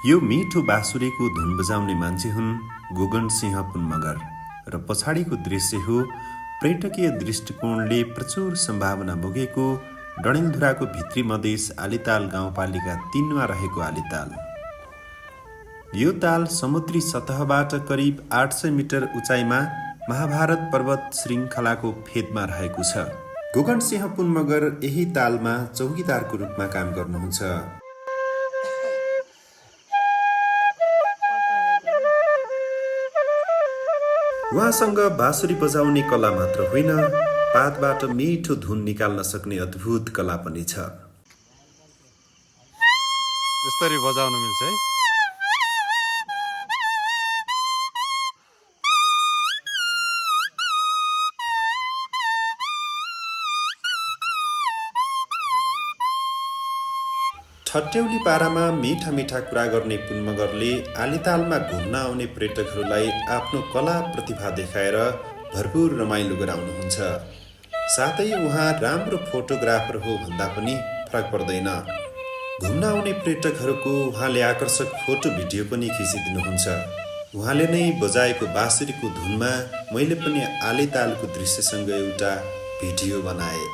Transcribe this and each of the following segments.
यो मिठो बाँसुरीको धुन बजाउने मान्छे हुन् गोगन सिंह पुन मगर र पछाडिको दृश्य हो पर्यटकीय दृष्टिकोणले प्रचुर सम्भावना बोकेको डडेलधुराको भित्री मधेस आलिताल गाउँपालिका 3 मा रहेको आलिताल। यो ताल समुद्री सतहबाट करिब 800 मिटर उचाइमा महाभारत पर्वत श्रृङ्खलाको फेदमा रहेको छ। गोगन सिंह पुन मगर यही तालमा चौकीदारको रूपमा काम गर्नुहुन्छ। उहाँसँग बाँसुरी बजाउने कला मात्र होइन, पातबाट मिठो धुन निकाल्न सक्ने अद्भुत कला पनि छ। यसरी बजाउन मिल्छ है। ठट्यौली पारामा मिठा मिठा कुरा गर्ने पुन मगरले आलितालमा घुम्न आउने पर्यटकहरूलाई आफ्नो कला प्रतिभा देखाएर भरपुर रमाइलो गराउनुहुन्छ। साथै उहाँ राम्रो फोटोग्राफर हो भन्दा पनि फरक पर्दैन। घुम्न आउने पर्यटकहरूको उहाँले आकर्षक फोटो भिडियो पनि खिचिदिनुहुन्छ। उहाँले नै बजाएको बाँसुरीको धुनमा मैले पनि आलितालको दृश्यसँग एउटा भिडियो बनाएँ।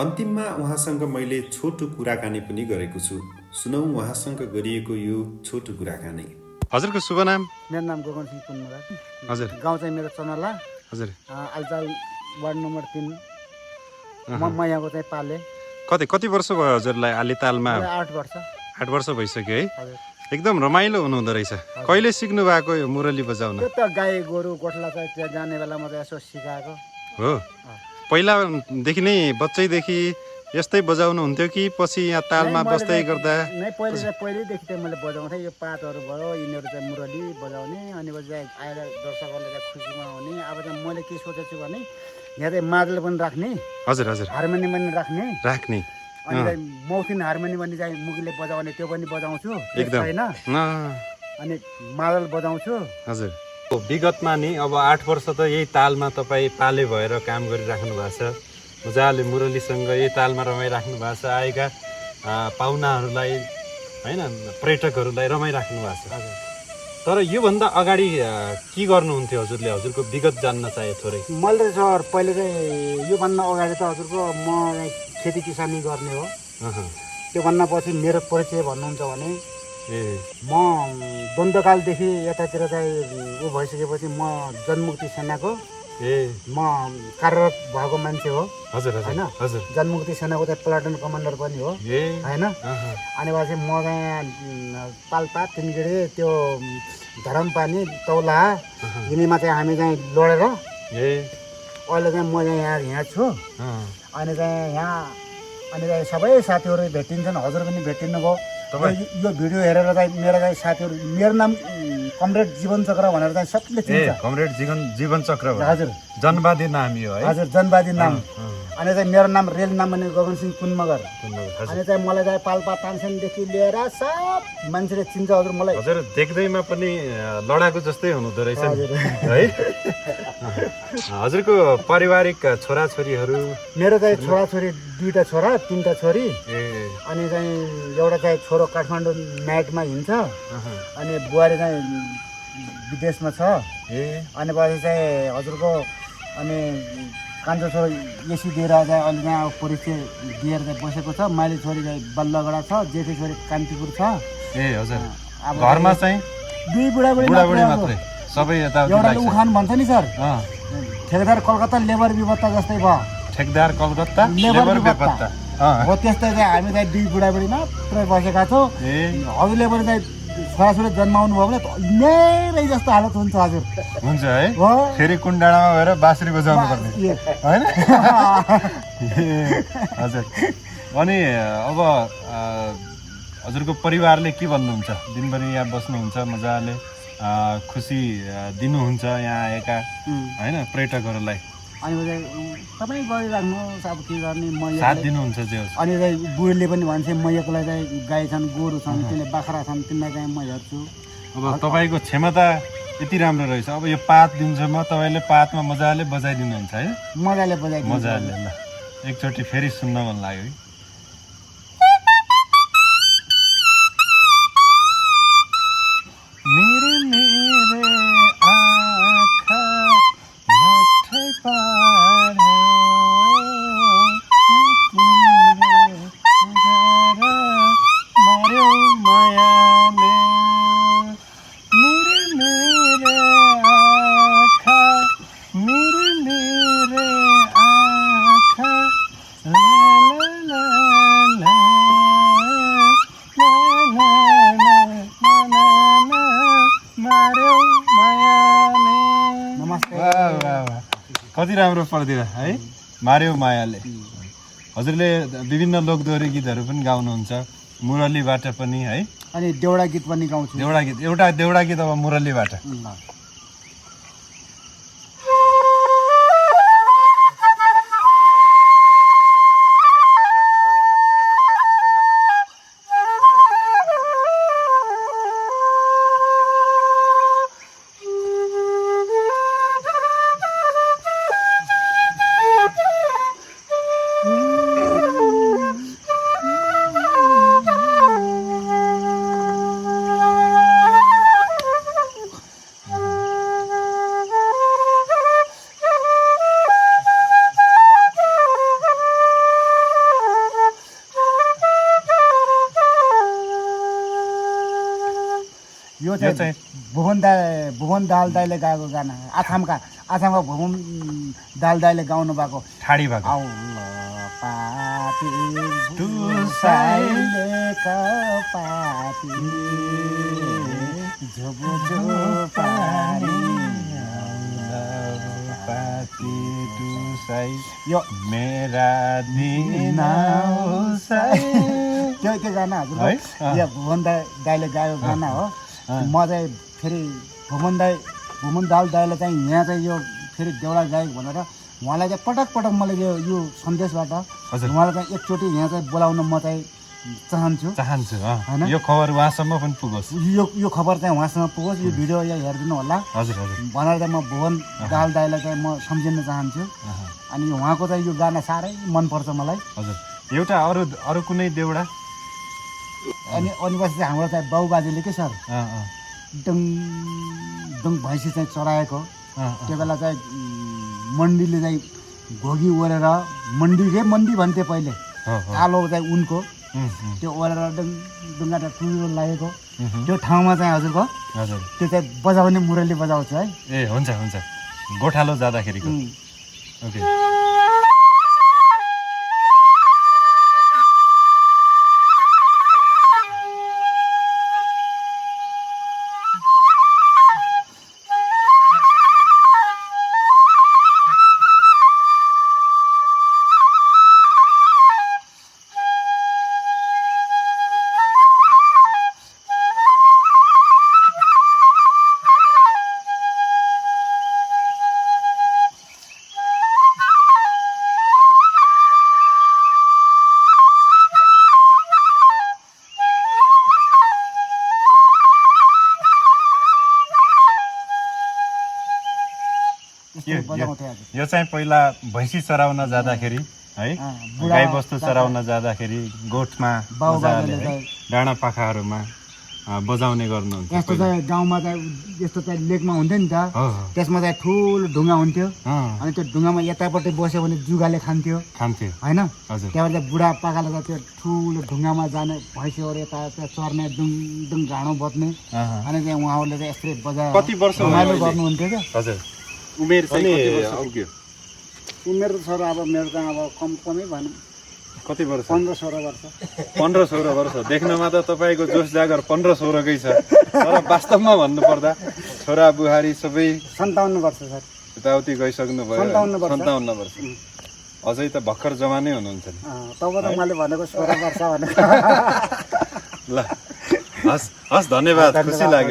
अन्तिममा उहाँसँग मैले छोटो कुराकानी पनि गरेको छु। सुनौ उहाँसँग गरिएको यो छोटो कुराकानी। हजुरको शुभ नाम? मेरो नाम गोगन सिंह पुन मगर। हजुर। गाउँ चाहिँ मेरो चनला। हजुर। Alital ward number 3। म यहाँको चाहिँ पाले। कति वर्ष भयो हजुरलाई आलितालमा? 8 वर्ष। 8 वर्ष भइसक्यो है। हजुर। एकदम रमाइलो हुनुहुँदो रहेछ। कहिले सिक्नु भएको यो मुरली बजाउन? त्यो त गाई गोरु गोठला चाहिँ त्यहाँ जाने बेलामा चाहिँ यसो सिकाएको हो। पहिलादेखि नै बच्चैदेखि यस्तै बजाउनु हुन्थ्यो कि पछि यहाँ तालमा बस्दै गर्दा? नै पहिल्यैदेखि चाहिँ मैले बजाउँथेँ। यो पातहरू भयो, यिनीहरू चाहिँ मुरली बजाउने, अनि पछि चाहिँ आएर दर्शकहरूले चाहिँ खुसीमा आउने। अब चाहिँ मैले के सोचेको छु भने यहाँ चाहिँ मादल पनि राख्ने। हजुर हजुर। हार्मोनियम पनि राख्ने। अनि चाहिँ मौथिन हार्मोनियम पनि चाहिँ मुखले बजाउने, त्यो पनि बजाउँछु एकदम होइन। अनि मादल बजाउँछु। हजुर। विगतमा नि अब 8 वर्ष त यही तालमा तपाईँ पाले भएर काम गरिराख्नु भएको छ। मजाले मुरलीसँग यही तालमा रमाइराख्नु भएको छ। आएका पाहुनाहरूलाई होइन, पर्यटकहरूलाई रमाइराख्नु भएको छ। तर योभन्दा अगाडि के गर्नुहुन्थ्यो हजुरले? हजुरको विगत जान्न चाहे थोरै। मैले सर पहिले चाहिँ योभन्दा अगाडि त हजुरको म खेती किसानी गर्ने हो। त्योभन्दा पछि मेरो परिचय भन्नुहुन्छ भने म द्वन्द्वकालदेखि यतातिर चाहिँ ऊ भइसकेपछि म जनमुक्ति सेनाको म कार्यरत भएको मान्छे हो। हजुर होइन। हजुर। जनमुक्ति सेनाको चाहिँ प्लाटुन कमान्डर पनि हो होइन। अनि पछि म चाहिँ पाल्पा तिनगेडे त्यो धरमपानी तौला यिनीमा चाहिँ हामी चाहिँ लडेर अहिले चाहिँ म यहाँ छु। अनि चाहिँ यहाँ सबै साथीहरू भेटिन्छन्। हजुर पनि भेटिनु भयो। यो भिडियो हेरेर चाहिँ मेरो चाहिँ साथीहरू, मेरो नाम कमरेड जीवन चक्र भनेर चाहिँ सबले चिन्छ। कमरेड जीवन चक्र। हजुर। जनवादी नाम यो है। हजुर, जनवादी नाम। अनि चाहिँ मेरो नाम रेल नाम भने गोगन सिंह पुन मगर। अनि चाहिँ मलाई चाहिँ पाल्पा तानसेनदेखि लिएर सब मान्छेले चिन्छ हजुर मलाई। हजुर देख्दैमा पनि लडाकु जस्तै हुनुहुँदो रहेछ है। हजुरको पारिवारिक छोराछोरीहरू? मेरो चाहिँ छोराछोरी 2टा छोरा 3टा छोरी। अनि चाहिँ एउटा चाहिँ छोरो काठमाडौँ नाइटमा हिँड्छ। अनि बुहारी चाहिँ विदेशमा छ। अनि पछि चाहिँ हजुरको अनि कान्छो छोरो एसी दिएर चाहिँ अहिले यहाँ परिचय दिएर चाहिँ बसेको छ। माइली छोरी चाहिँ बल्लगडा छ। जेठी छोरी कान्तिपुर छ। हजुर। अब घरमा चाहिँ 2 बुढाबुढी मात्रै सबै यता एउटाले उखान भन्छ नि सर, ठेकेदार कलकत्ता लेबर बेपत्ता जस्तै भयो। ठेकेदार कलकत्ता लेबर बेपत्ता हो। त्यस्तै चाहिँ हामी चाहिँ 2 बुढाबुढी मात्रै बसेका छौँ। हजुरले पनि चाहिँ छोराछोरी जन्माउनु भयो भने मेरै जस्तो हालत हुन्छ हजुर। हुन्छ है। फेरि कुन डाँडामा गएर बाँसुरी बजाउनु पर्ने होइन? हजुर। अनि अब हजुरको परिवारले के भन्नुहुन्छ? दिनभरि यहाँ बस्नुहुन्छ मजाले, खुसी दिनुहुन्छ यहाँ आएका होइन पर्यटकहरूलाई अनि तपाईँ गरिराख्नुहोस् अब के गर्ने म साथ दिनुहुन्छ जे होस्। अनि बुढीले पनि भन्छ म एक्लै चाहिँ गाई छन् गोरु छन् त्यसले बाख्रा छन् तिमीलाई चाहिँ म हेर्छु। अब तपाईँको क्षमता यति राम्रो रहेछ। अब यो पात दिन्छ म तपाईँले पातमा मजाले बजाइदिनुहुन्छ है मजाले बजाइदिनु मजाले। ल एकचोटि फेरि सुन्न मन लाग्यो है। मेरे मेरे आँखा लट्ठै पार्यो तिम्रो उजाला मार्यो मायाले। मेरे मेरे आँखा मेरे मेरे आँखा ला ला ला कति राम्रो पर्दिरा है मार्यो मायाले। हजुरले विभिन्न लोकदोहोरी गीतहरू पनि गाउनुहुन्छ मुरलीबाट पनि है अनि देउडा गीत पनि गाउँछु। देउडा गीत एउटा देउडा गीत अब मुरलीबाट। यो चाहिँ भुवन दाल दाइले गाएको गाना आसामका भुवन दाल दाइले गाउनु भएको ठाडी भएको औलो पाती दुसाइले कपाती झुबु झुपारी पाती दुसाइ यो मेरा दिना त्यो गाना हजुर यो भुवन दाइले गाएको गाना हो। म चाहिँ फेरि भुवन दाल दाइले चाहिँ यहाँ चाहिँ यो फेरि देउडा गायक भनेर उहाँलाई चाहिँ पटक पटक मैले यो सन्देशबाट उहाँलाई चाहिँ एकचोटि यहाँ चाहिँ बोलाउन म चाहिँ चाहन्छु होइन। यो खबर उहाँसम्म पनि पुगोस्, यो खबर चाहिँ उहाँसँग पुगोस्, यो भिडियो यहाँ हेरिदिनु होला हजुर हजुर भनेर चाहिँ म भुवन दाल दाइलाई चाहिँ म सम्झिन चाहन्छु। अनि उहाँको चाहिँ यो गाना साह्रै मनपर्छ मलाई। हजुर एउटा अरू कुनै देउडा अनि पछि चाहिँ हाम्रो चाहिँ बाउ बाजेले के सर डङ डङ भैँसी चाहिँ चराएको त्यो बेला चाहिँ मन्डीले चाहिँ घोगी ओरेर मन्डी भन्थे पहिले कालो चाहिँ उनको त्यो ओरेर डुङ्गा ठुलो लागेको त्यो ठाउँमा चाहिँ हजुरको त्यो चाहिँ बजाउने मुरली बजाउँछ है। ए हुन्छ हुन्छ गोठालो जाँदाखेरिको ओके। यो चाहिँ पहिला भैँसी चराउन जाँदाखेरि है गाई बस्तु चराउन जाँदाखेरि गोठमा डाँडा पाखाहरूमा बजाउने गर्नुहुन्छ। यस्तो चाहिँ गाउँमा चाहिँ यस्तो चाहिँ लेकमा हुन्थ्यो नि त, त्यसमा चाहिँ ठुलो ढुङ्गा हुन्थ्यो अनि त्यो ढुङ्गामा यतापट्टि बस्यो भने जुगाले खान्थ्यो होइन। त्यहाँबाट चाहिँ बुढा पाकाले चाहिँ त्यो ठुलो ढुङ्गामा जाने भैँसीहरू यता चर्ने डुङ डुङ घाँडो बज्ने अनि चाहिँ उहाँहरूले चाहिँ यस्तै बजाएर कति वर्ष गर्नुहुन्थ्यो क्या। हजुर उमेर चाहिँ कति वर्ष पुग्यो? उमेर त सर अब मेरो त अब कमै भनौँ कति वर्ष? 15-16 वर्ष। 15-16 वर्ष देख्नमा त तपाईँको जोस जागर 15-16कै छ, तर वास्तवमा भन्नुपर्दा छोरा बुहारी सबै 57 वर्ष सर यताउति गइसक्नु भयो। 57 वर्ष अझै त भर्खर जवानै हुनुहुन्छ नि। तब त मैले भनेको 16 वर्ष भनेको। ल हस् धन्यवाद, खुसी लाग्यो।